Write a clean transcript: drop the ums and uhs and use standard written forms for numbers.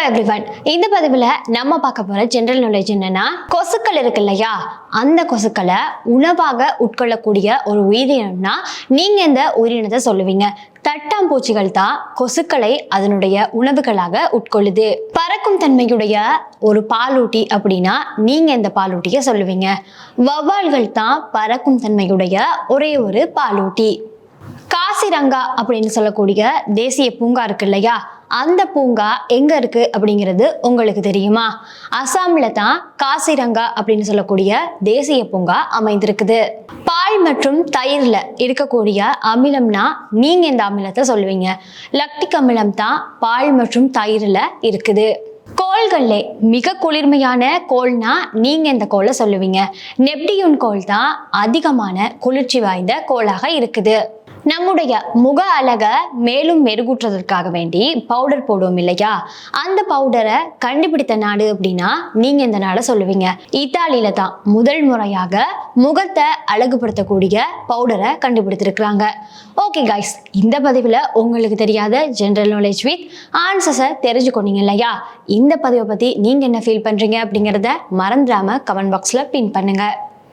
Everyone, இந்த பதிவில் நம்ம பார்க்க போற ஜெனரல் நாலேஜ் என்னன்னா, கொசுக்கள் இருக்கு இல்லையா, அந்த கொசுக்களை உணவாக உட்கொள்ளக்கூடிய ஒரு உயிரினம்னா நீங்க இந்த உயிரினத்தை சொல்லுவீங்க. தட்டாம்பூச்சிகள் தான் கொசுக்களை அதனுடைய உணவுகளாக உட்கொள்ளுது. பறக்கும் தன்மையுடைய ஒரு பாலூட்டி அப்படின்னா நீங்க இந்த பாலூட்டியை சொல்லுவீங்க. வௌவால்கள் தான் பறக்கும் தன்மையுடைய ஒரே ஒரு பாலூட்டி. காசிரங்கா அப்படின்னு சொல்லக்கூடிய தேசிய பூங்கா இருக்கு இல்லையா, அந்த பூங்கா எங்க இருக்கு அப்படிங்கிறது உங்களுக்கு தெரியுமா? அசாம்ல தான் காசிரங்கா அப்படின்னு சொல்லக்கூடிய தேசிய பூங்கா அமைந்திருக்குது. பால் மற்றும் தயிர்ல இருக்கக்கூடிய அமிலம்னா நீங்க இந்த அமிலத்தை சொல்லுவீங்க. லக்டிக் அமிலம் தான் பால் மற்றும் தயிர்ல இருக்குது. கோள்கள்லே மிக குளிர்மையான கோள்னா நீங்க இந்த கோளை சொல்லுவீங்க. நெப்டியூன் கோள் தான் அதிகமான குளிர்ச்சி வாய்ந்த கோளாக இருக்குது. நம்முடைய முக அழகை மேலும் மெருகூற்றுவதற்காக வேண்டி பவுடர் போடுவோம் இல்லையா, அந்த பவுடரை கண்டுபிடித்த நாடு அப்படின்னா நீங்க இந்த நாடை சொல்லுவீங்க. இத்தாலியில தான் முதல் முறையாக முகத்தை அழகுபடுத்தக்கூடிய பவுடரை கண்டுபிடித்திருக்கிறாங்க. ஓகே கைஸ், இந்த பதிவில் உங்களுக்கு தெரியாத ஜெனரல் நாலேஜ் வித் ஆன்சர்ஸை தெரிஞ்சுக்கொண்டீங்க இல்லையா? இந்த பதிவை பற்றி நீங்கள் என்ன ஃபீல் பண்ணுறீங்க அப்படிங்கிறத மறந்துடாம கமெண்ட் பாக்ஸில் பின் பண்ணுங்க.